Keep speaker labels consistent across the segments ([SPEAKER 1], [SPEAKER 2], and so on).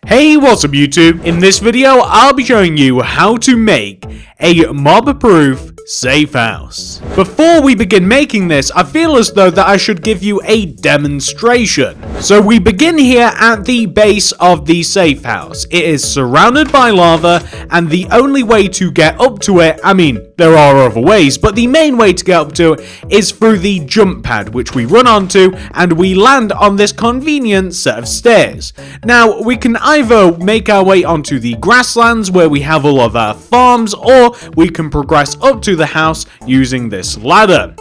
[SPEAKER 1] Hey, what's up YouTube? In this video, I'll be showing you how to make a mob-proof safe house. Before we begin making this, I feel as though that I should give you a demonstration. So we begin here at the base of the safe house. It is surrounded by lava, and the only way to get up to it, I mean, there are other ways, but the main way to get up to it is through the jump pad, which we run onto, and we land on this convenient set of stairs. Now, we can either make our way onto the grasslands where we have all of our farms, or we can progress up to the house using this ladder.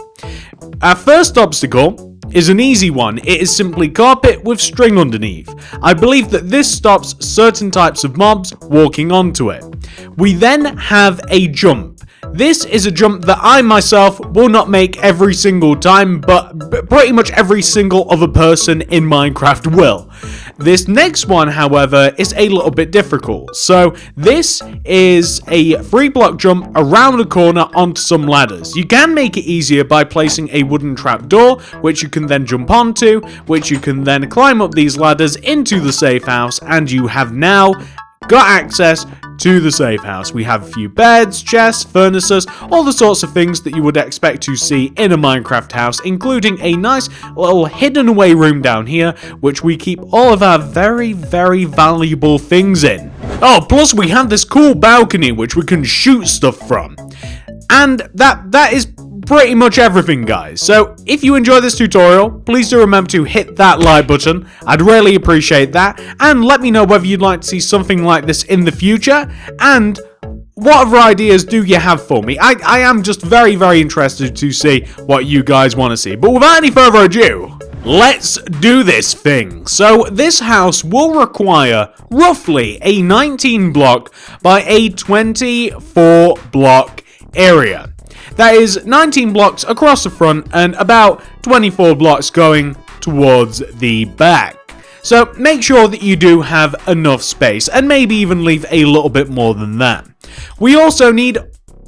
[SPEAKER 1] Our first obstacle is an easy one. It is simply carpet with string underneath. I believe that this stops certain types of mobs walking onto it. We then have a jump. This is a jump that I myself will not make every single time, but pretty much every single other person in Minecraft will. This next one, however, is a little bit difficult. So this is a 3-block jump around a corner onto some ladders. You can make it easier by placing a wooden trapdoor, which you can then jump onto, which you can then climb up these ladders into the safe house, and you have now got access to the safe house. We have a few beds, chests, furnaces, all the sorts of things that you would expect to see in a Minecraft house, including a nice little hidden away room down here, which we keep all of our very, very valuable things in. Oh, plus we have this cool balcony which we can shoot stuff from. And that is pretty much everything, guys. So if you enjoy this tutorial, please do remember to hit that like button. I'd really appreciate that, and let me know whether you'd like to see something like this in the future, and what other ideas do you have for me? I am just very, very interested to see what you guys want to see. But without any further ado, let's do this thing. So this house will require roughly a 19 block by a 24 block area. That is 19 blocks across the front and about 24 blocks going towards the back. So make sure that you do have enough space, and maybe even leave a little bit more than that. We also need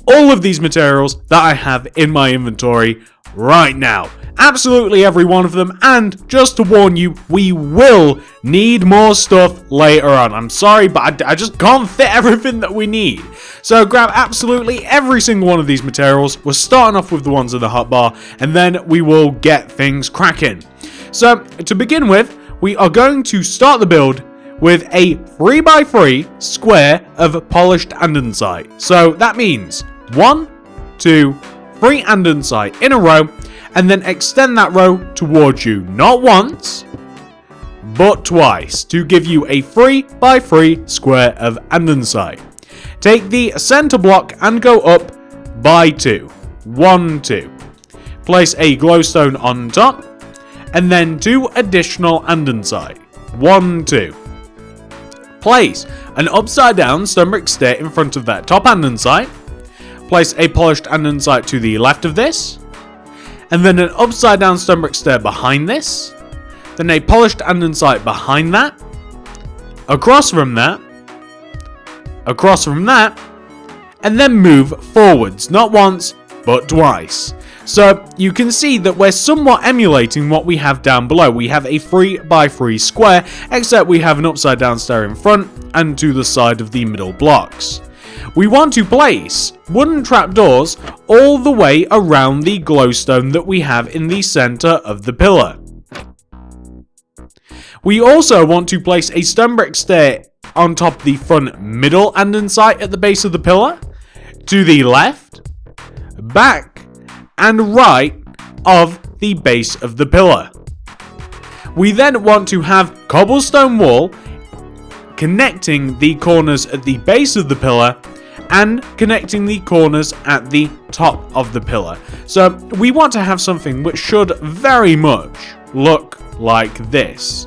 [SPEAKER 1] all of these materials that I have in my inventory right now. Absolutely every one of them, and just to warn you, we will need more stuff later on. I'm sorry, but I just can't fit everything that we need. So grab absolutely every single one of these materials. We're starting off with the ones in the hotbar, and then we will get things cracking. So to begin with, we are going to start the build with a 3x3 square of polished andesite. So that means 1, 2, 3 andesite in a row, and then extend that row towards you, not once, but twice, to give you a 3x3 square of andesite. Take the center block and go up by 2. 1, 2. Place a glowstone on top, and then 2 additional andesite. 1, 2. Place an upside down turmeric stair in front of that top andesite. Place a polished andesite to the left of this, and then an upside down turmeric stair behind this, then a polished andesite behind that, across from that, and then move forwards, not once, but twice. So you can see that we're somewhat emulating what we have down below. We have a 3x3 square, except we have an upside down stair in front and to the side of the middle blocks. We want to place wooden trapdoors all the way around the glowstone that we have in the center of the pillar. We also want to place a stone brick stair on top of the front middle andesite at the base of the pillar, to the left, back, and right of the base of the pillar. We then want to have cobblestone wall connecting the corners at the base of the pillar and connecting the corners at the top of the pillar. So we want to have something which should very much look like this.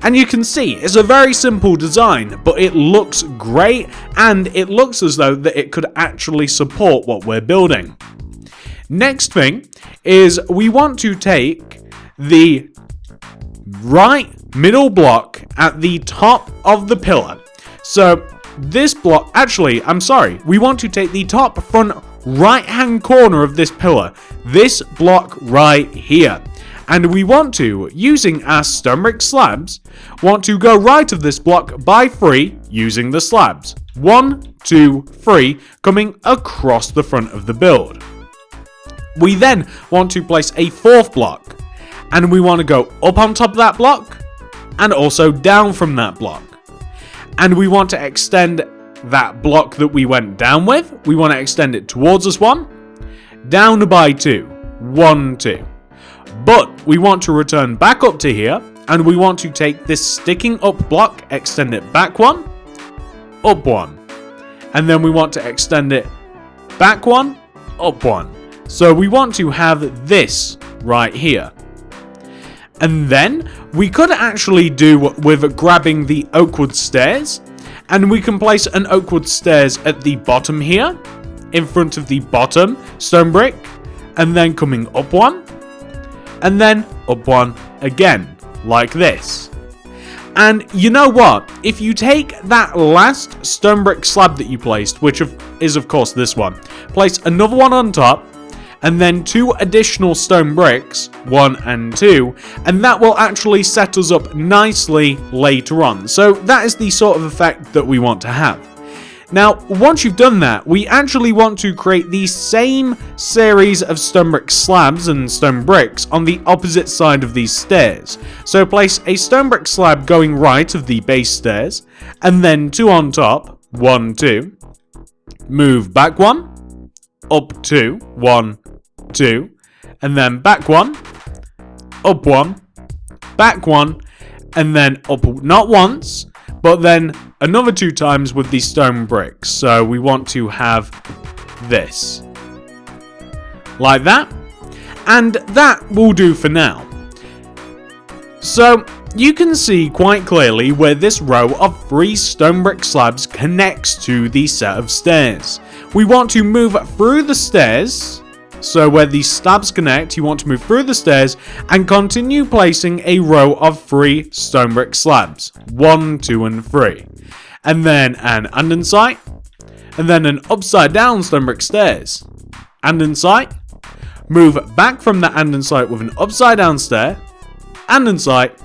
[SPEAKER 1] And you can see it's a very simple design, but it looks great, and it looks as though that it could actually support what we're building. Next thing is we want to take the right middle block at the top of the pillar. So this block, actually, I'm sorry, we want to take the top front right hand corner of this pillar, this block right here, And we want to, using our stone brick slabs, want to go right of this block by 3 using the slabs. 1, 2, 3 coming across the front of the build. We then want to place a 4th block, and we want to go up on top of that block and also down from that block. And we want to extend that block that we went down with, we want to extend it towards us 1, down by 2, 1, 2. But we want to return back up to here, and we want to take this sticking up block, extend it back 1, up 1. And then we want to extend it back 1, up 1. So we want to have this right here. And then we could actually do with grabbing the oakwood stairs, and we can place an oakwood stairs at the bottom here, in front of the bottom stone brick, and then coming up 1, and then up 1 again, like this. And you know what? If you take that last stone brick slab that you placed, which is of course this one, place another one on top, and then 2 additional stone bricks, 1 and 2, and that will actually set us up nicely later on. So that is the sort of effect that we want to have. Now, once you've done that, we actually want to create the same series of stone brick slabs and stone bricks on the opposite side of these stairs. So place a stone brick slab going right of the base stairs, and then 2 on top, 1, 2. Move back 1, up 2, 1, 2, and then back 1, up 1, back 1, and then up not once, but then another 2 times with the stone bricks. So we want to have this. Like that. And that will do for now. So you can see quite clearly where this row of 3 stone brick slabs connects to the set of stairs. We want to move through the stairs. So where these slabs connect, you want to move through the stairs and continue placing a row of 3 stone brick slabs. 1, 2, and 3. And then an underside. And then an upside down stone brick stairs. Underside. Move back from the underside with an upside down stair. Underside.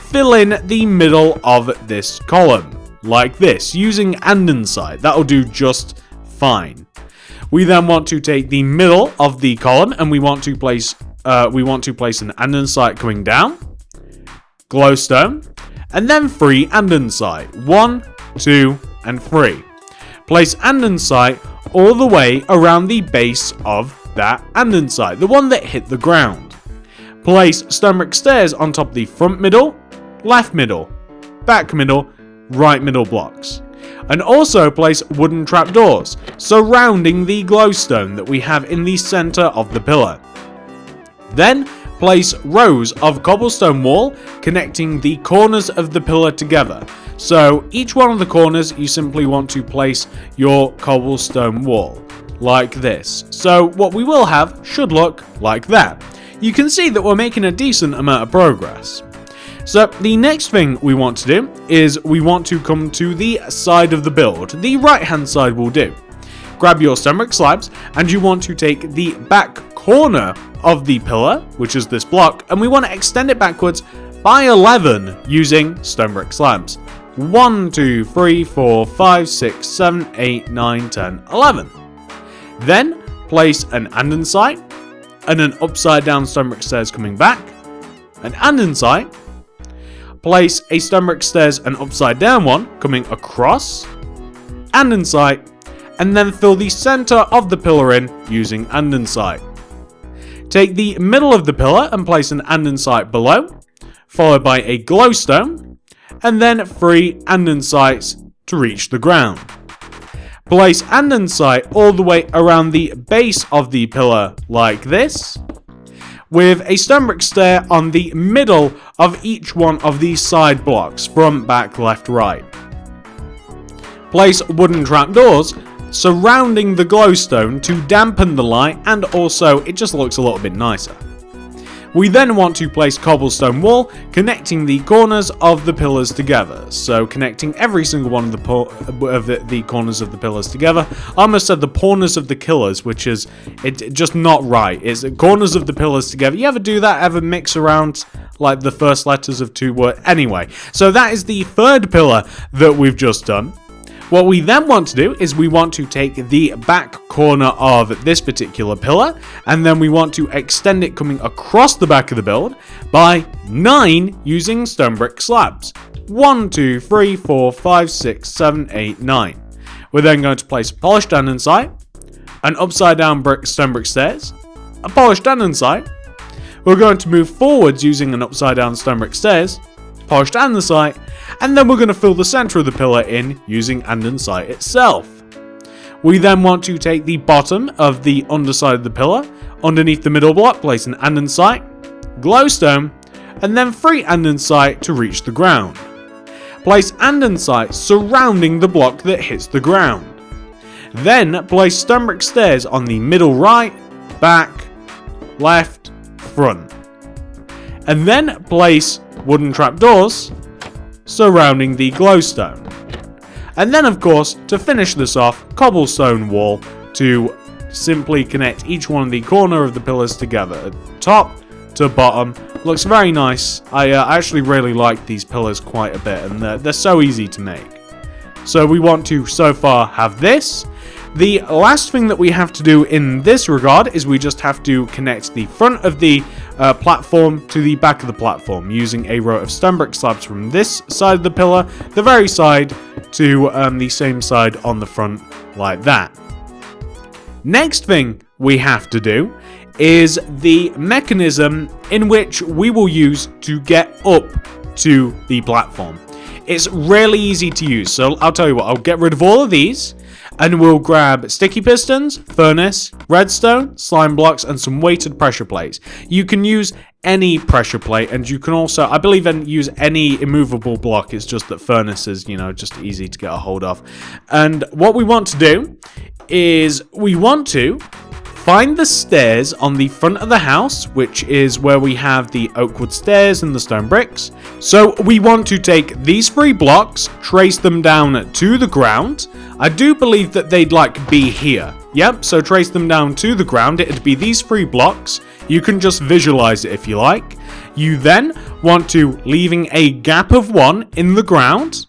[SPEAKER 1] Fill in the middle of this column. Like this. Using underside. That'll do just fine. We then want to take the middle of the column and we want to place an andesite coming down, glowstone, and then 3 andesite. 1, 2, and 3. Place andesite all the way around the base of that andesite, the one that hit the ground. Place stone brick stairs on top of the front middle, left middle, back middle, right middle blocks. And also place wooden trapdoors surrounding the glowstone that we have in the center of the pillar. Then place rows of cobblestone wall connecting the corners of the pillar together. So each one of the corners you simply want to place your cobblestone wall like this. So what we will have should look like that. You can see that we're making a decent amount of progress. So the next thing we want to do is we want to come to the side of the build. The right hand side will do. Grab your stone brick slabs and you want to take the back corner of the pillar, which is this block, and we want to extend it backwards by 11 using stone brick slabs. 1, 2, 3, 4, 5, 6, 7, 8, 9, 10, 11. Then place an andesite and an upside down stone brick stairs coming back, an andesite. Place a stone brick stairs and upside down one coming across, andesite, and then fill the center of the pillar in using andesite. Take the middle of the pillar and place an andesite below, followed by a glowstone, and then 3 andesites to reach the ground. Place andesite all the way around the base of the pillar like this, with a stone brick stair on the middle of each one of these side blocks, from back, left, right. Place wooden trapdoors surrounding the glowstone to dampen the light, and also it just looks a little bit nicer. We then want to place cobblestone wall, connecting the corners of the pillars together. So connecting every single one of the corners of the pillars together. I almost said the corners of the killers, which is just not right. It's corners of the pillars together. You ever do that? Ever mix around like the first letters of two words? Anyway, so that is the third pillar that we've just done. What we then want to do is we want to take the back corner of this particular pillar, and then we want to extend it coming across the back of the build by 9 using stone brick slabs. 1, 2, 3, 4, 5, 6, 7, 8, 9. We're then going to place a polished andesite, an upside down stone brick stairs, a polished andesite. We're going to move forwards using an upside down stone brick stairs, polished andesite, and then we're going to fill the center of the pillar in using andesite itself. We then want to take the bottom of the underside of the pillar, underneath the middle block, place an andesite, glowstone, and then 3 andesite to reach the ground. Place andesite surrounding the block that hits the ground. Then place stone brick stairs on the middle right, back, left, front. And then place wooden trapdoors surrounding the glowstone. And then of course, to finish this off, cobblestone wall to simply connect each one of the corner of the pillars together, top to bottom. Looks very nice. I actually really like these pillars quite a bit, and they're so easy to make. So we want to so far have this. The last thing that we have to do in this regard is we just have to connect the front of the platform to the back of the platform using a row of stone brick slabs from this side of the pillar, the very side, to the same side on the front, like that. Next thing we have to do is the mechanism in which we will use to get up to the platform. It's really easy to use, so I'll tell you what, I'll get rid of all of these, and we'll grab sticky pistons, furnace, redstone, slime blocks, and some weighted pressure plates. You can use any pressure plate, and you can also, I believe, use any immovable block. It's just that furnace is, just easy to get a hold of. And what we want to do is we want to find the stairs on the front of the house, which is where we have the oakwood stairs and the stone bricks. So we want to take these 3 blocks, trace them down to the ground. I do believe that they'd be here. Yep, so trace them down to the ground. It'd be these 3 blocks. You can just visualize it if you like. You then want to, leaving a gap of 1 in the ground,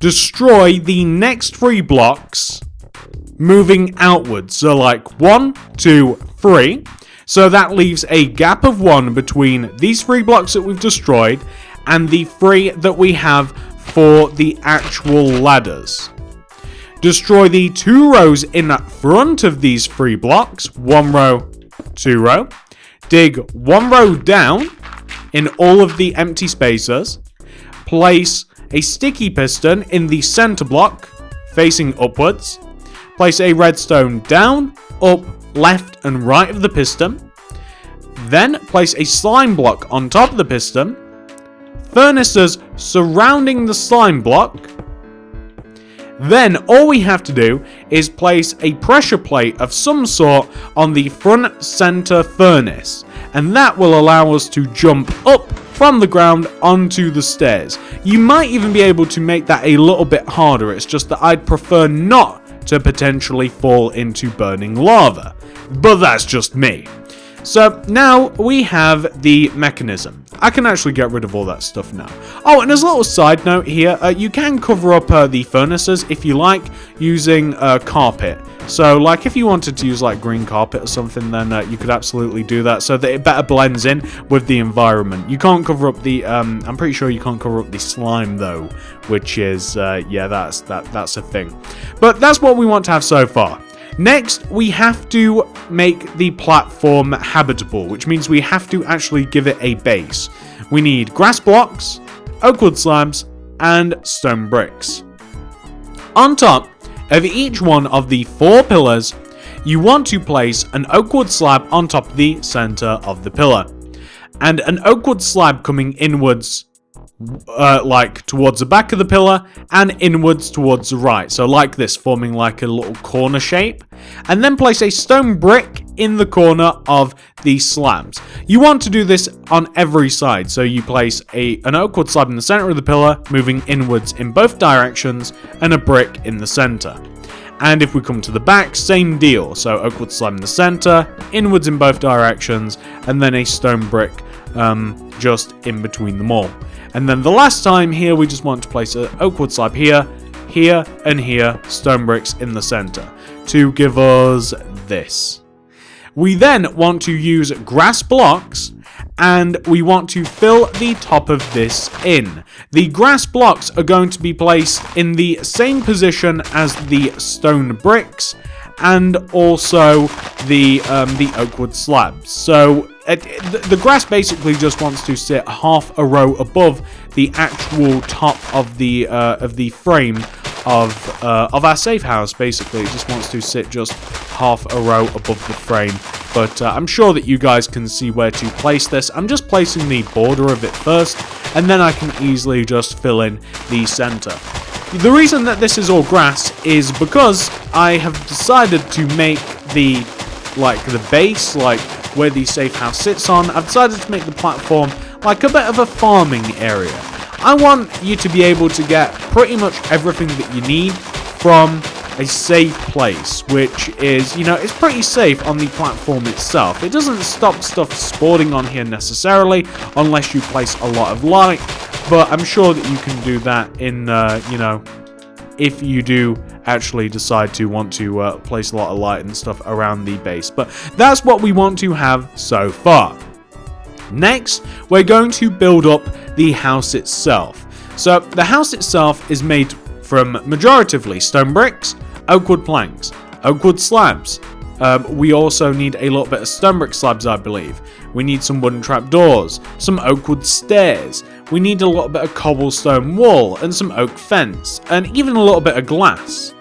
[SPEAKER 1] destroy the next 3 blocks, moving outwards. So 1, 2, 3. So that leaves a gap of 1 between these 3 blocks that we've destroyed and the 3 that we have for the actual ladders. Destroy the 2 rows in front of these 3 blocks. 1 row, 2 row. Dig 1 row down in all of the empty spaces. Place a sticky piston in the center block facing upwards. Place a redstone down, up, left, and right of the piston. Then place a slime block on top of the piston. Furnaces surrounding the slime block. Then all we have to do is place a pressure plate of some sort on the front center furnace. And that will allow us to jump up from the ground onto the stairs. You might even be able to make that a little bit harder. It's just that I'd prefer not to potentially fall into burning lava. But that's just me. So now we have the mechanism. I can actually get rid of all that stuff now. Oh, and as a little side note here, you can cover up the furnaces if you like using carpet. So if you wanted to use green carpet or something, then you could absolutely do that so that it better blends in with the environment. You can't cover up the, I'm pretty sure you can't cover up the slime though, which is, yeah, that's a thing. But that's what we want to have so far. Next, we have to make the platform habitable, which means we have to actually give it a base. We need grass blocks, oakwood slabs, and stone bricks. On top of each one of the 4 pillars, you want to place an oakwood slab on top of the center of the pillar, and an oakwood slab coming inwards like towards the back of the pillar and inwards towards the right. So like this, forming like a little corner shape. And then place a stone brick in the corner of the slabs. You want to do this on every side. So you place an oakwood slab in the center of the pillar, moving inwards in both directions, and a brick in the center. And if we come to the back, same deal. So oakwood slab in the center, inwards in both directions, and then a stone brick just in between them all. And then the last time here, we just want to place an oakwood slab here, here, and here, stone bricks in the center to give us this. We then want to use grass blocks, and we want to fill the top of this in. The grass blocks are going to be placed in the same position as the stone bricks, and also the oakwood slabs. So the grass basically just wants to sit half a row above the actual top of the frame of our safe house. Basically, it just wants to sit just half a row above the frame. But I'm sure that you guys can see where to place this. I'm just placing the border of it first, and then I can easily just fill in the center. The reason that this is all grass is because I have decided to make the base, like where the safe house sits on, I've decided to make the platform like a bit of a farming area. I want you to be able to get pretty much everything that you need from a safe place, which is, it's pretty safe on the platform itself. It doesn't stop stuff spawning on here necessarily, unless you place a lot of light, but I'm sure that you can do that in, if you do actually decide to want to place a lot of light and stuff around the base. But that's what we want to have so far. Next, we're going to build up the house itself. So the house itself is made from majoritively stone bricks, oakwood planks, oakwood slabs. We also need a little bit of stone brick slabs, I believe. We need some wooden trapdoors, some oakwood stairs. We need a little bit of cobblestone wall and some oak fence, and even a little bit of glass.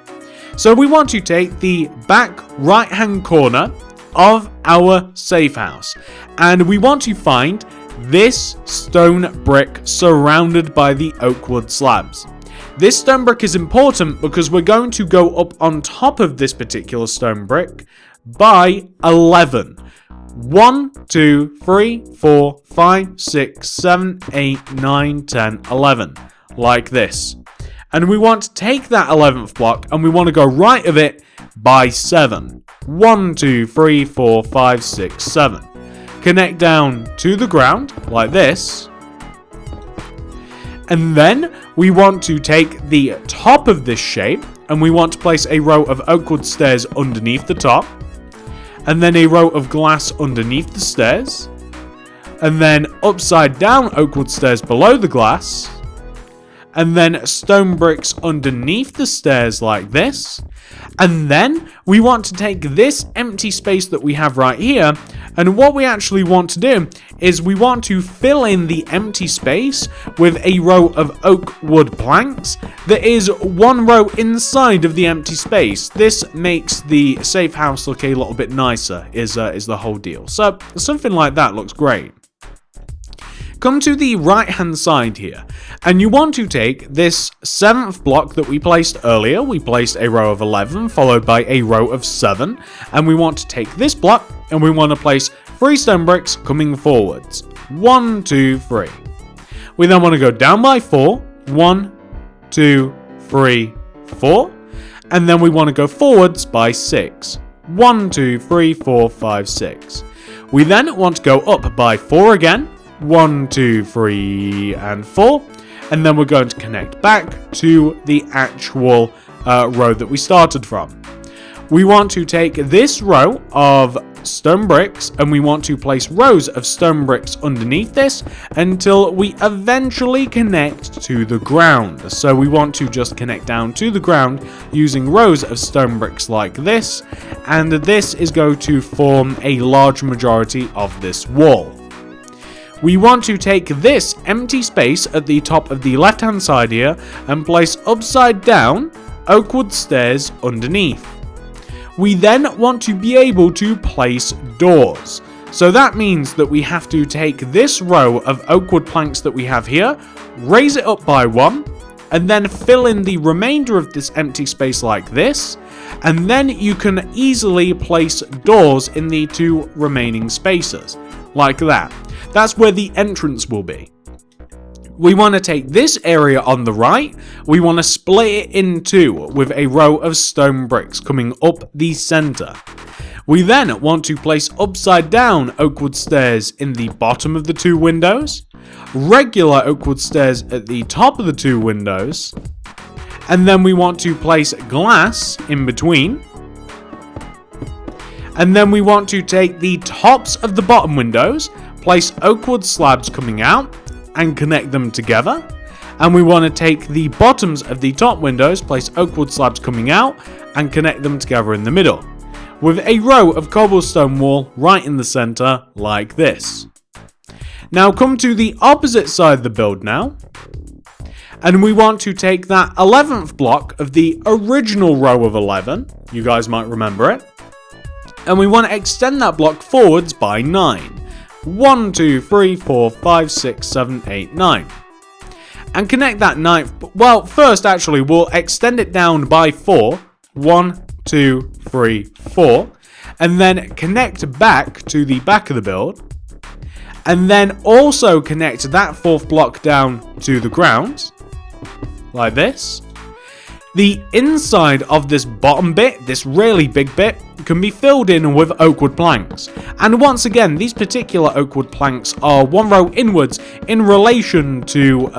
[SPEAKER 1] So we want to take the back right hand corner of our safe house, and we want to find this stone brick surrounded by the oakwood slabs. This stone brick is important because we're going to go up on top of this particular stone brick by 11. 1, 2, 3, 4, 5, 6, 7, 8, 9, 10, 11. Like this. And we want to take that 11th block and we want to go right of it by 7. 1, 2, 3, 4, 5, 6, 7. Connect down to the ground like this. And then we want to take the top of this shape and we want to place a row of oakwood stairs underneath the top. And then a row of glass underneath the stairs. And then upside down oakwood stairs below the glass. And then stone bricks underneath the stairs like this. And then we want to take this empty space that we have right here, and what we actually want to do is we want to fill in the empty space with a row of oak wood planks that is one row inside of the empty space. This makes the safe house look a little bit nicer, is the whole deal. So something like that looks great. Come to the right hand side here, and you want to take this 7th block that we placed earlier. We placed a row of 11 followed by a row of 7, and we want to take this block and we want to place 3 stone bricks coming forwards. 1, 2, 3. We then want to go down by 4. 1, 2, 3, 4. And then we want to go forwards by 6. 1, 2, 3, 4, 5, 6. We then want to go up by 4 again. 1, 2, 3, and 4. And then we're going to connect back to the actual row that we started from. We want to take this row of stone bricks and we want to place rows of stone bricks underneath this until we eventually connect to the ground. So we want to just connect down to the ground using rows of stone bricks like this, and this is going to form a large majority of this wall. We want to take this empty space at the top of the left hand side here and place upside down oakwood stairs underneath. We then want to be able to place doors. So that means that we have to take this row of oakwood planks that we have here, raise it up by 1, and then fill in the remainder of this empty space like this, and then you can easily place doors in the 2 remaining spaces, like that. That's where the entrance will be. We want to take this area on the right, we want to split it in 2 with a row of stone bricks coming up the center. We then want to place upside down oakwood stairs in the bottom of the 2 windows, regular oakwood stairs at the top of the 2 windows, and then we want to place glass in between. And then we want to take the tops of the bottom windows, place oakwood slabs coming out, and connect them together. And we want to take the bottoms of the top windows, place oakwood slabs coming out, and connect them together in the middle, with a row of cobblestone wall right in the center, like this. Now come to the opposite side of the build now, and we want to take that 11th block of the original row of 11, you guys might remember it, and we want to extend that block forwards by 9. 1, 2, 3, 4, 5, 6, 7, 8, 9. And connect that 9th, well, first actually, we'll extend it down by 4. 1, 2, 3, 4. And then connect back to the back of the build. And then also connect that 4th block down to the ground, like this. The inside of this bottom bit, this really big bit, can be filled in with oakwood planks. And once again, these particular oakwood planks are 1 row inwards in relation to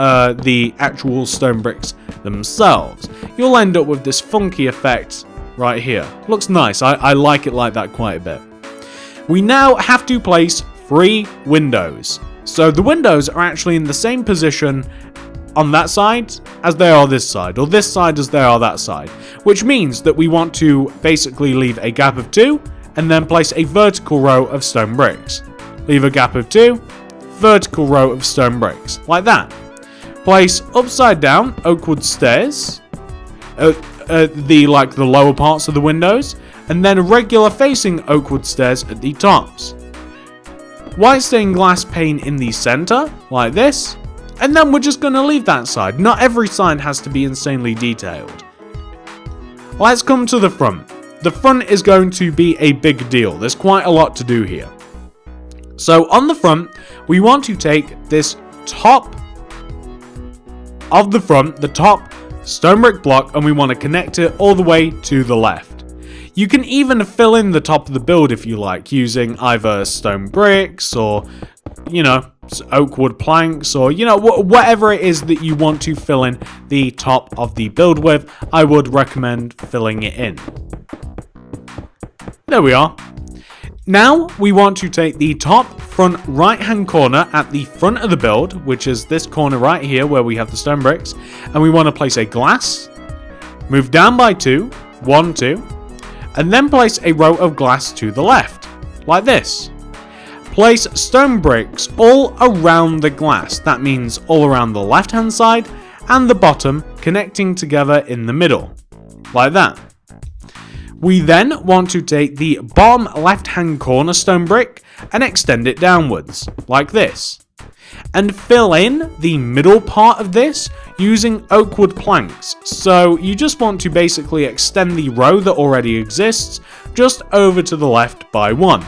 [SPEAKER 1] the actual stone bricks themselves. You'll end up with this funky effect right here. Looks nice, I like it like that quite a bit. We now have to place 3 windows. So the windows are actually in the same position on that side as they are this side, or this side as they are that side, which means that we want to basically leave a gap of 2 and then place a vertical row of stone bricks. Leave a gap of 2, vertical row of stone bricks, like that. Place upside down oakwood stairs, the lower parts of the windows, and then regular facing oakwood stairs at the tops. White stained glass pane in the center, like this, and then we're just going to leave that side. Not every side has to be insanely detailed. Let's come to the front. The front is going to be a big deal. There's quite a lot to do here. So on the front, we want to take this top of the front, the top stone brick block, and we want to connect it all the way to the left. You can even fill in the top of the build if you like, using either stone bricks or, oakwood planks, or, whatever it is that you want to fill in the top of the build with. I would recommend filling it in. There we are. Now we want to take the top front right hand corner at the front of the build, which is this corner right here where we have the stone bricks, and we want to place a glass, move down by 2, 1, 2, and then place a row of glass to the left, like this. Place stone bricks all around the glass, that means all around the left hand side and the bottom, connecting together in the middle, like that. We then want to take the bottom left hand corner stone brick and extend it downwards, like this, and fill in the middle part of this using oakwood planks. So you just want to basically extend the row that already exists just over to the left by 1.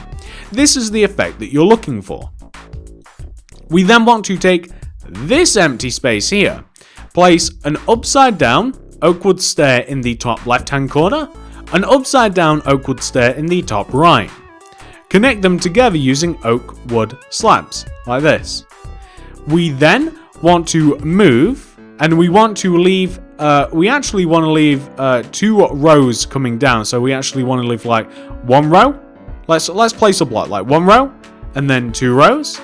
[SPEAKER 1] This is the effect that you're looking for. We then want to take this empty space here, place an upside down oakwood stair in the top left hand corner, an upside down oakwood stair in the top right. Connect them together using oak wood slabs, like this. We then want to move, and we want to leave, we actually want to leave 2 rows coming down, so we actually want to leave like 1 row. Let's place a block, like 1 row, and then 2 rows.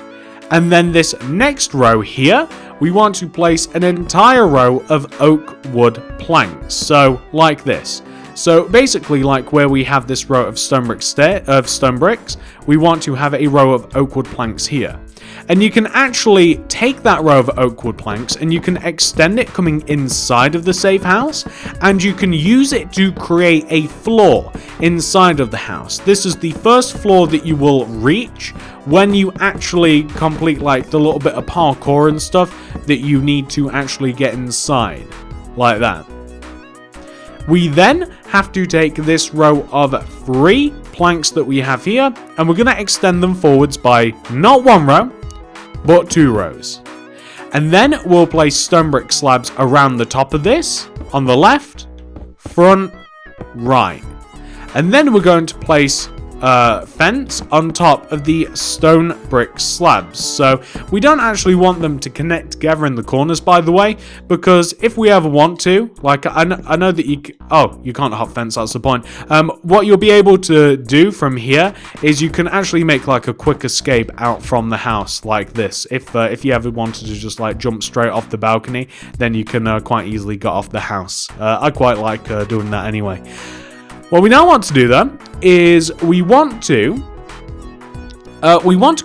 [SPEAKER 1] And then this next row here, we want to place an entire row of oak wood planks, so like this. So basically, like where we have this row of stone bricks, we want to have a row of oak wood planks here. And you can actually take that row of oakwood planks and you can extend it coming inside of the safe house, and you can use it to create a floor inside of the house. This is the first floor that you will reach when you actually complete like the little bit of parkour and stuff that you need to actually get inside, like that. We then have to take this row of 3 planks that we have here, and we're going to extend them forwards by not 1 row, but 2 rows. And then we'll place stone brick slabs around the top of this, on the left, front, right. And then we're going to place fence on top of the stone brick slabs. So we don't actually want them to connect together in the corners, by the way, because if we ever want to, like I know that you can't hop fence, that's the point. What you'll be able to do from here is you can actually make like a quick escape out from the house like this. If you ever wanted to just like jump straight off the balcony, then you can quite easily get off the house. I quite like doing that anyway. What we now want to do then is we want to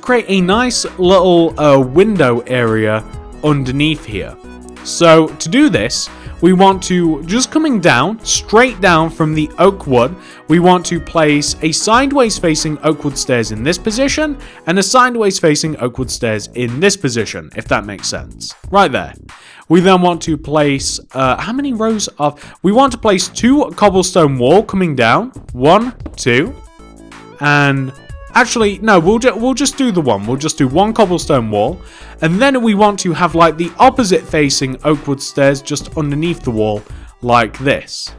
[SPEAKER 1] create a nice little window area underneath here. So to do this, we want to, just coming down, straight down from the oak wood, we want to place a sideways facing oak wood stairs in this position and a sideways facing oak wood stairs in this position, if that makes sense. Right there. We then want to place, how many rows of, we want to place 2 cobblestone wall coming down, 1, 2, and actually, no, we'll just do the one. We'll just do 1 cobblestone wall, and then we want to have like the opposite facing oak wood stairs just underneath the wall, like this.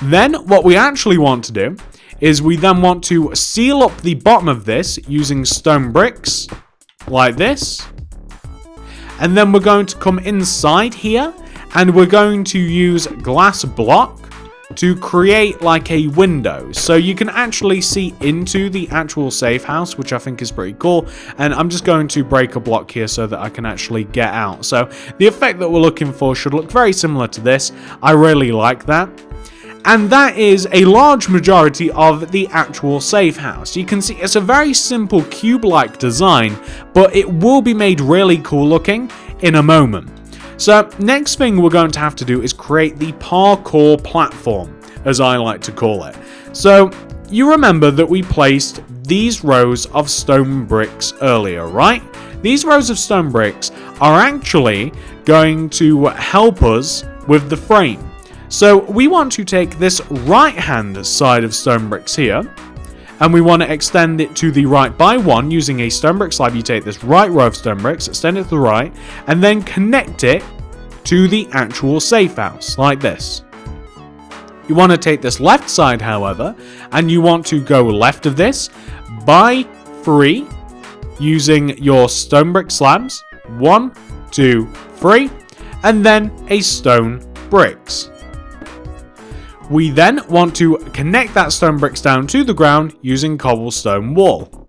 [SPEAKER 1] Then what we actually want to do is we then want to seal up the bottom of this using stone bricks, like this. And then we're going to come inside here and we're going to use glass block to create like a window. So you can actually see into the actual safe house, which I think is pretty cool. And I'm just going to break a block here so that I can actually get out. So the effect that we're looking for should look very similar to this. I really like that. And that is a large majority of the actual safe house. You can see it's a very simple cube-like design, but it will be made really cool looking in a moment. So next thing we're going to have to do is create the parkour platform, as I like to call it. So you remember that we placed these rows of stone bricks earlier, right? These rows of stone bricks are actually going to help us with the frame. So we want to take this right hand side of stone bricks here, and we want to extend it to the right by 1 using a stone brick slab. You take this right row of stone bricks, extend it to the right, and then connect it to the actual safe house, like this. You want to take this left side, however, and you want to go left of this by 3 using your stone brick slabs, 1, 2, 3, and then a stone bricks. We then want to connect that stone bricks down to the ground using cobblestone wall.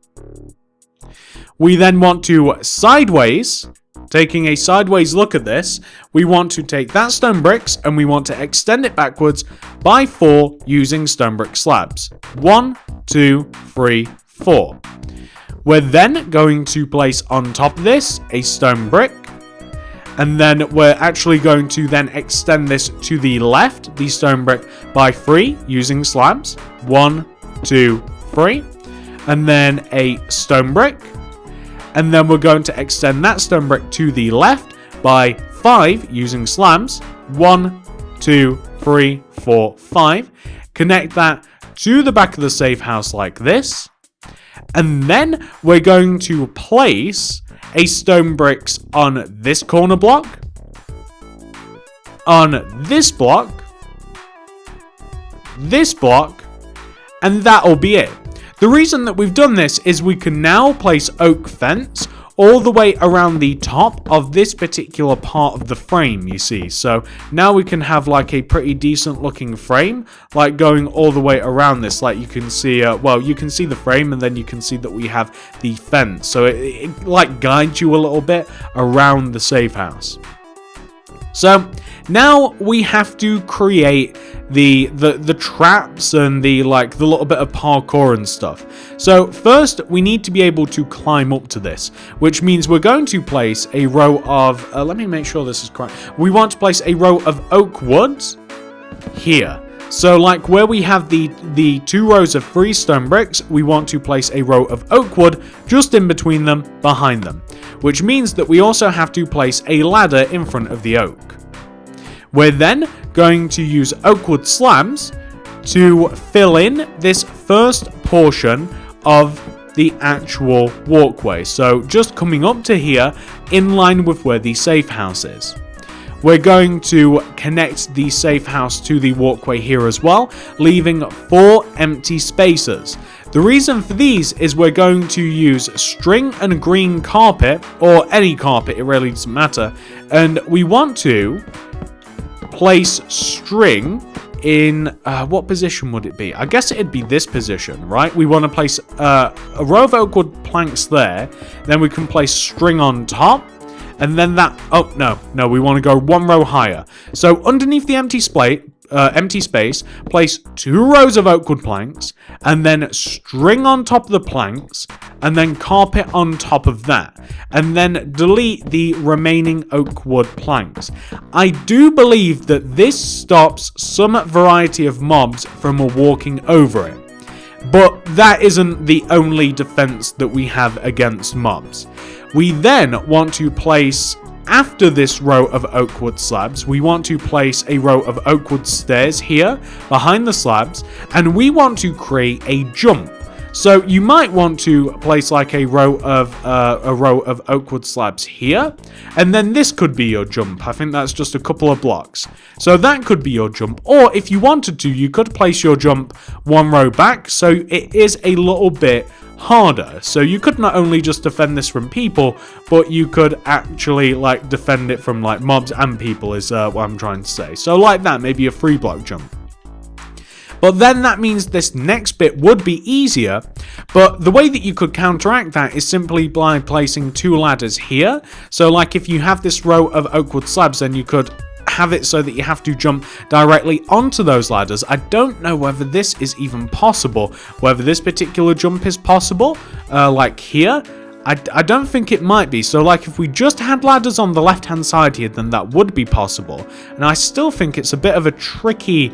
[SPEAKER 1] We then want to sideways, taking a sideways look at this, we want to take that stone bricks and we want to extend it backwards by 4 using stone brick slabs. 1, 2, 3, 4. We're then going to place on top of this a stone brick. And then we're actually going to then extend this to the left, the stone brick, by 3 using slabs. 1, 2, 3. And then a stone brick. And then we're going to extend that stone brick to the left by 5 using slabs. 1, 2, 3, 4, 5. Connect that to the back of the safe house like this. And then we're going to place a stone bricks on this corner block, on this block, and that'll be it. The reason that we've done this is we can now place oak fence all the way around the top of this particular part of the frame, you see. So now we can have like a pretty decent looking frame, like going all the way around this. Like you can see, you can see the frame and then you can see that we have the fence. So it like guides you a little bit around the safe house. So Now we have to create the traps and the little bit of parkour and stuff. So first we need to be able to climb up to this, which means we're going to place a row of let me make sure this is correct. We want to place a row of oak woods here. So like where we have the 2 rows of freestone bricks, we want to place a row of oak wood just in between them, behind them, which means that we also have to place a ladder in front of the oak. We're then going to use oak wood slabs to fill in this first portion of the actual walkway. So just coming up to here in line with where the safe house is. We're going to connect the safe house to the walkway here as well, leaving 4 empty spaces. The reason for these is we're going to use string and green carpet, or any carpet, it really doesn't matter, and we want to place string in, what position would it be? I guess it'd be this position, right? We want to place a row of oak wood planks there, then we can place string on top, and then that, oh, no, we want to go 1 row higher. So underneath the empty space, place 2 rows of oak wood planks, and then string on top of the planks, and then carpet on top of that, and then delete the remaining oak wood planks. I do believe that this stops some variety of mobs from walking over it. But that isn't the only defense that we have against mobs. We then want to place, after this row of oak wood slabs, we want to place a row of oak wood stairs here behind the slabs, and we want to create a jump. So you might want to place like a row of oak wood slabs here, and then this could be your jump. I think that's just a couple of blocks. So that could be your jump, or if you wanted to, you could place your jump 1 row back, so it is a little bit harder. So you could not only just defend this from people, but you could actually like defend it from like mobs and people is what I'm trying to say. So like that, maybe a 3 block jump. But then that means this next bit would be easier, but the way that you could counteract that is simply by placing 2 ladders here. So like if you have this row of oak wood slabs, then you could have it so that you have to jump directly onto those ladders. I don't know whether this is even possible, whether this particular jump is possible, like here. I don't think it might be. So like if we just had ladders on the left hand side here, then that would be possible. And I still think it's a bit of a tricky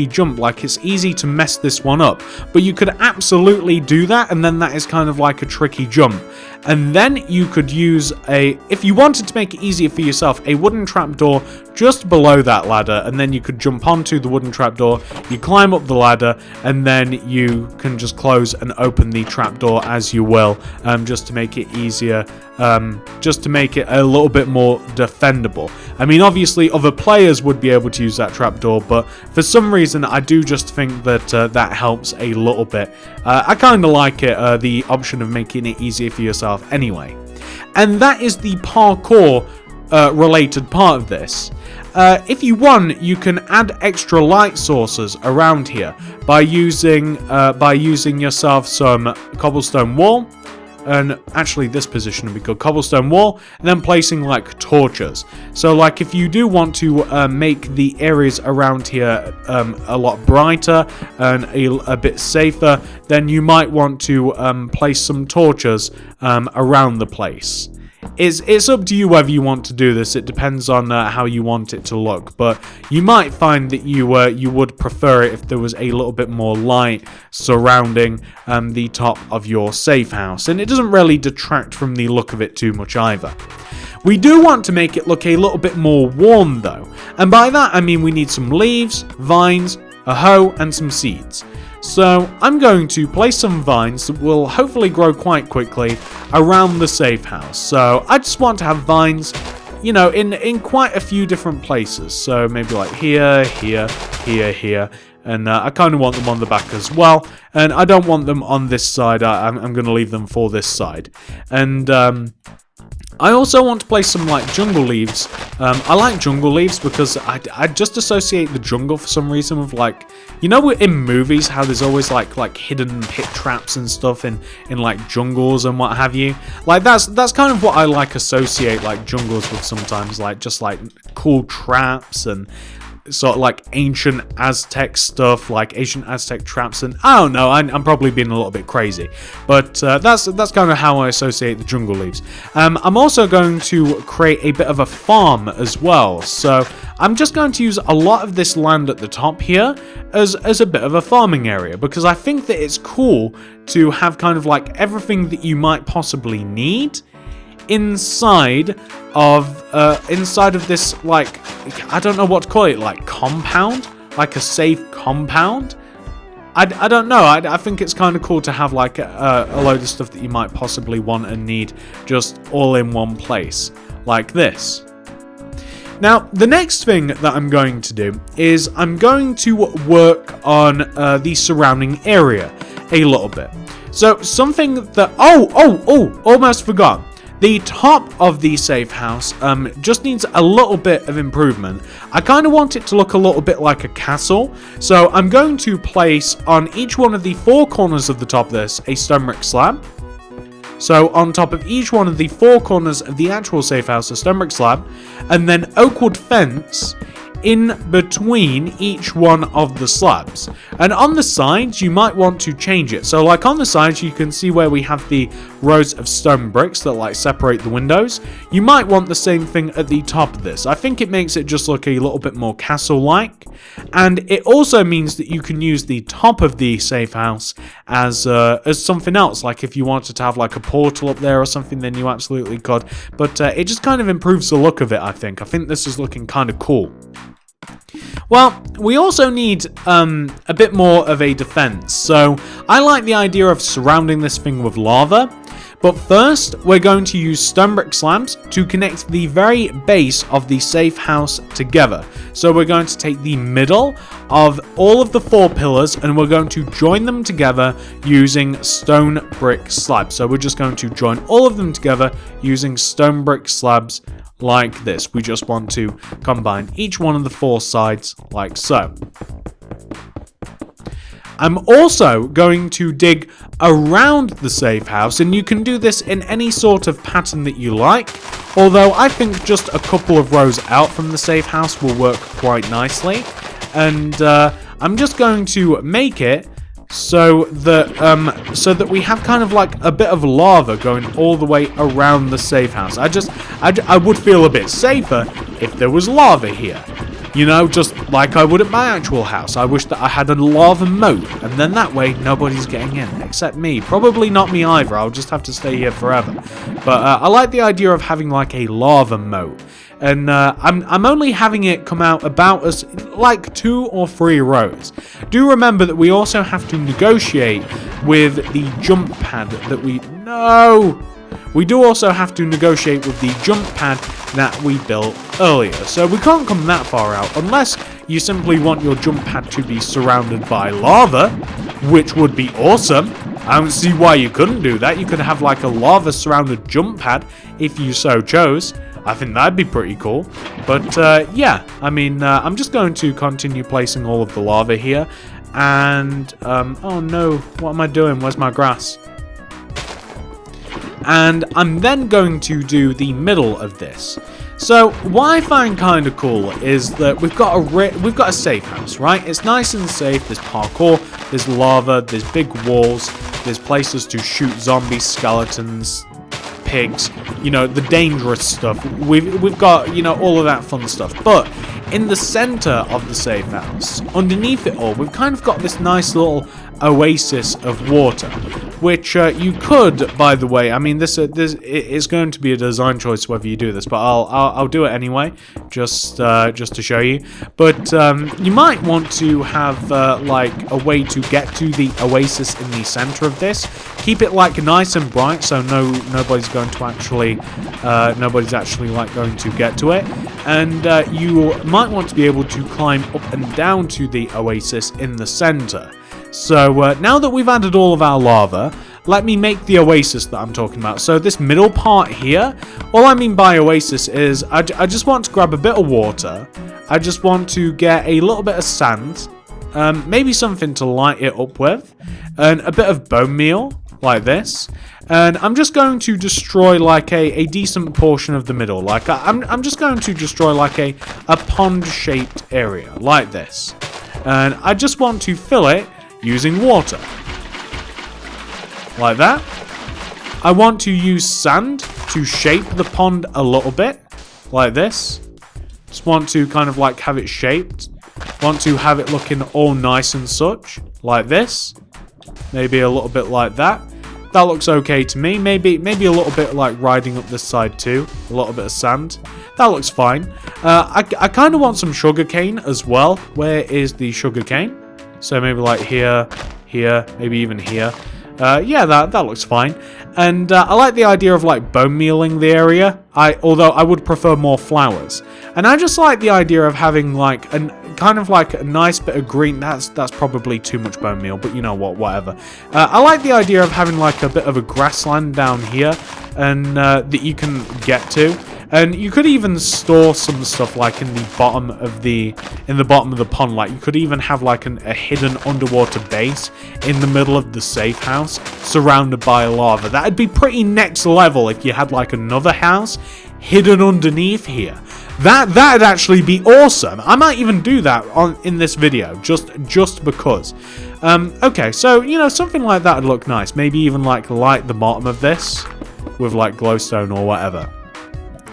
[SPEAKER 1] jump. Like it's easy to mess this one up, but you could absolutely do that, and then that is kind of like a tricky jump. And then you could use if you wanted to make it easier for yourself, a wooden trapdoor just below that ladder, and then you could jump onto the wooden trapdoor, you climb up the ladder, and then you can just close and open the trapdoor as you will, just to make it easier, just to make it a little bit more defendable. I mean, obviously other players would be able to use that trapdoor, but for some reason I do just think that that helps a little bit. I kind of like it, the option of making it easier for yourself anyway. And that is the parkour related part of this. If you want, you can add extra light sources around here by using yourself some cobblestone wall, and actually this position would be good, cobblestone wall, and then placing like torches. So like if you do want to make the areas around here a lot brighter and a bit safer, then you might want to place some torches around the place. It's up to you whether you want to do this. It depends on how you want it to look, but you might find that you would prefer it if there was a little bit more light surrounding the top of your safe house, and it doesn't really detract from the look of it too much either. We do want to make it look a little bit more warm though, and by that I mean we need some leaves, vines, a hoe, and some seeds. So I'm going to place some vines that will hopefully grow quite quickly around the safe house. So I just want to have vines, you know, in quite a few different places. So maybe like here, here, here, here. And I kind of want them on the back as well. And I don't want them on this side. I'm going to leave them for this side. And I also want to place some like jungle leaves. I like jungle leaves because I just associate the jungle for some reason with like, you know, in movies how there's always like hidden pit traps and stuff in like jungles and what have you. Like that's kind of what I like associate like jungles with sometimes, like just like cool traps and sort of like ancient Aztec stuff, like ancient Aztec traps, and I don't know, I'm probably being a little bit crazy, but that's kind of how I associate the jungle leaves. I'm also going to create a bit of a farm as well, so I'm just going to use a lot of this land at the top here as a bit of a farming area, because I think that it's cool to have kind of like everything that you might possibly need inside of this, like, I don't know what to call it, like compound, like a safe compound. I don't know. I think it's kind of cool to have like a load of stuff that you might possibly want and need just all in one place like this. Now, the next thing that I'm going to do is I'm going to work on the surrounding area a little bit. So something that almost forgot. The top of the safe house just needs a little bit of improvement. I kind of want it to look a little bit like a castle, so I'm going to place on each one of the 4 corners of the top of this a stone brick slab. So on top of each one of the 4 corners of the actual safe house, a stone brick slab, and then oakwood fence in between each one of the slabs. And on the sides, you might want to change it. So like on the sides, you can see where we have the rows of stone bricks that like separate the windows. You might want the same thing at the top of this. I think it makes it just look a little bit more castle-like. And it also means that you can use the top of the safe house as something else. Like if you wanted to have like a portal up there or something, then you absolutely could. But it just kind of improves the look of it, I think. I think this is looking kind of cool. Well, we also need a bit more of a defense, so I like the idea of surrounding this thing with lava. But first, we're going to use stone brick slabs to connect the very base of the safe house together. So we're going to take the middle of all of the 4 pillars and we're going to join them together using stone brick slabs. So we're just going to join all of them together using stone brick slabs like this. We just want to combine each one of the 4 sides like so. I'm also going to dig around the safe house, and you can do this in any sort of pattern that you like, although I think just a couple of rows out from the safe house will work quite nicely. And I'm just going to make it so that we have kind of like a bit of lava going all the way around the safe house. I would feel a bit safer if there was lava here. You know, just like I would at my actual house. I wish that I had a lava moat, and then that way nobody's getting in, except me. Probably not me either, I'll just have to stay here forever. But I like the idea of having like a lava moat. And I'm only having it come out about as like 2 or 3 rows. Do remember that we also have to negotiate with the jump pad that we do also have to negotiate with the jump pad that we built earlier. So we can't come that far out unless you simply want your jump pad to be surrounded by lava, which would be awesome. I don't see why you couldn't do that. You could have like a lava surrounded jump pad if you so chose. I think that'd be pretty cool. But yeah, I mean, I'm just going to continue placing all of the lava here. And, oh no, what am I doing? Where's my grass? And I'm then going to do the middle of this. So what I find kind of cool is that we've got a safe house, right? It's nice and safe. There's parkour, there's lava, there's big walls, there's places to shoot zombies, skeletons, pigs, you know, the dangerous stuff. We've got, you know, all of that fun stuff. But in the center of the safe house, underneath it all, we've kind of got this nice little oasis of water, which you could, by the way, I mean, this is going to be a design choice whether you do this, but I'll do it anyway, just to show you. But you might want to have like a way to get to the oasis in the center of this. Keep it like nice and bright, so nobody's actually like going to get to it. And you might want to be able to climb up and down to the oasis in the center. So now that we've added all of our lava, let me make the oasis that I'm talking about. So this middle part here, all I mean by oasis is I just want to grab a bit of water. I just want to get a little bit of sand, maybe something to light it up with, and a bit of bone meal, like this. And I'm just going to destroy like a decent portion of the middle. Like I'm just going to destroy like a pond-shaped area, like this. And I just want to fill it using water. Like that. I want to use sand to shape the pond a little bit, like this. Just want to kind of like have it shaped. Want to have it looking all nice and such, like this. Maybe a little bit like that. That looks okay to me. Maybe a little bit like riding up this side too. A little bit of sand. That looks fine. I kind of want some sugar cane as well. Where is the sugar cane? So maybe like here, maybe even here. Yeah, that looks fine. And I like the idea of like bone mealing the area. Although I would prefer more flowers. And I just like the idea of having like kind of like a nice bit of green. That's probably too much bone meal, but you know what, whatever. I like the idea of having like a bit of a grassland down here, and that you can get to. And you could even store some stuff like in the bottom of the pond. Like you could even have like a hidden underwater base in the middle of the safe house, surrounded by lava. That'd be pretty next level if you had like another house hidden underneath here. That'd actually be awesome. I might even do that in this video, just because. Okay, so you know, something like that would look nice. Maybe even like light the bottom of this with like glowstone or whatever.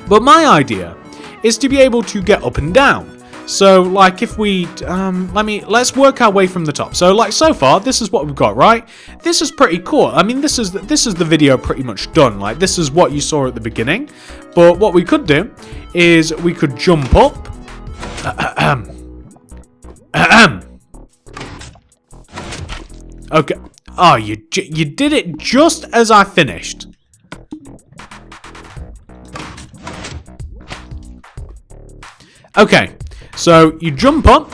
[SPEAKER 1] But my idea is to be able to get up and down. So like if we let's work our way from the top. So like so far this is what we've got, right? This is pretty cool. I mean, this is the video pretty much done. Like this is what you saw at the beginning. But what we could do is we could jump up. Okay. Oh, you did it just as I finished. Okay, so you jump up,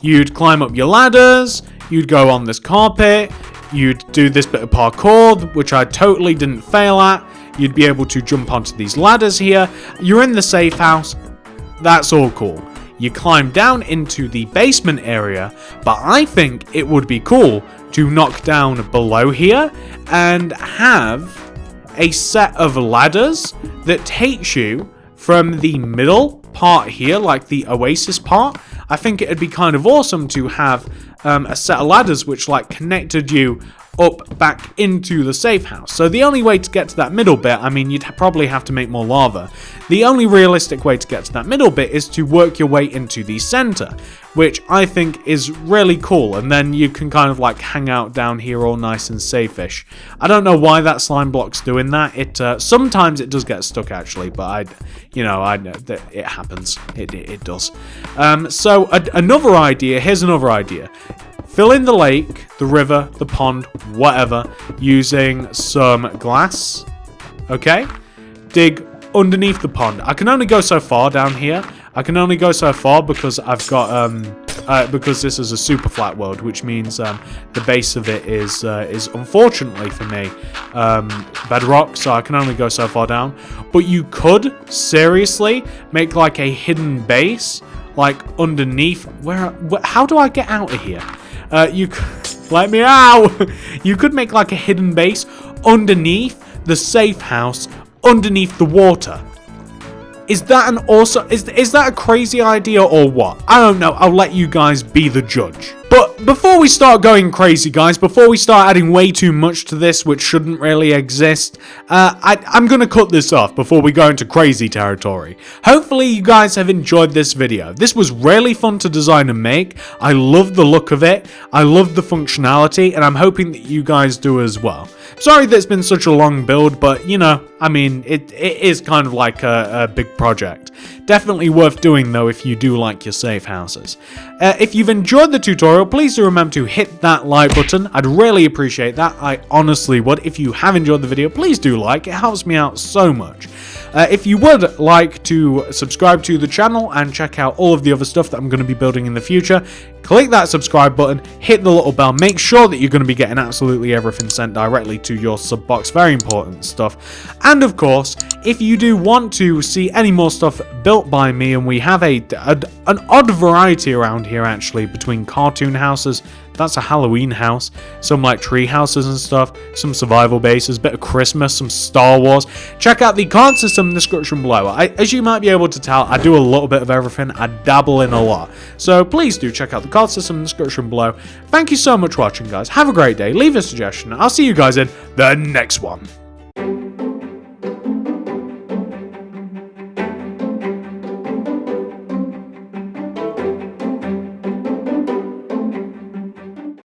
[SPEAKER 1] you'd climb up your ladders, you'd go on this carpet, you'd do this bit of parkour, which I totally didn't fail at. You'd be able to jump onto these ladders here. You're in the safe house. That's all cool. You climb down into the basement area, but I think it would be cool to knock down below here and have a set of ladders that takes you from the middle part here, like the oasis part. I think it'd be kind of awesome to have a set of ladders which like connected you up back into the safe house. So the only way to get to that middle bit, I mean, you'd probably have to make more lava. The only realistic way to get to that middle bit is to work your way into the center, which I think is really cool. And then you can kind of like hang out down here all nice and safe-ish. I don't know why that slime block's doing that. It sometimes it does get stuck actually, but I know that it happens. It does. So another idea. Here's another idea. Fill in the lake, the river, the pond, whatever, using some glass. Okay? Dig underneath the pond. I can only go so far down here. I can only go so far because I've got because this is a super flat world, which means the base of it is unfortunately for me bedrock, so I can only go so far down. But you could seriously make like a hidden base, like underneath. How do I get out of here? You let me out. You could make like a hidden base underneath the safe house, underneath the water. Is that an awesome? Is that a crazy idea or what? I don't know. I'll let you guys be the judge. But before we start going crazy, guys, before we start adding way too much to this, which shouldn't really exist, I'm going to cut this off before we go into crazy territory. Hopefully you guys have enjoyed this video. This was really fun to design and make. I love the look of it. I love the functionality, and I'm hoping that you guys do as well. Sorry that it's been such a long build, but, you know, I mean, it is kind of like a big project. Definitely worth doing, though, if you do like your safe houses. If you've enjoyed the tutorial, please do remember to hit that like button. I'd really appreciate that. I honestly would. If you have enjoyed the video, please do like. It helps me out so much. If you would like to subscribe to the channel and check out all of the other stuff that I'm going to be building in the future, click that subscribe button, hit the little bell, make sure that you're going to be getting absolutely everything sent directly to your sub box, very important stuff. And of course, if you do want to see any more stuff built by me, and we have an odd variety around here actually, between cartoon houses, that's a Halloween house, some like tree houses and stuff, some survival bases, bit of Christmas, some Star Wars. Check out the card system in the description below. As you might be able to tell, I do a little bit of everything. I dabble in a lot. So please do check out the card system in the description below. Thank you so much for watching, guys. Have a great day. Leave a suggestion. I'll see you guys in the next one.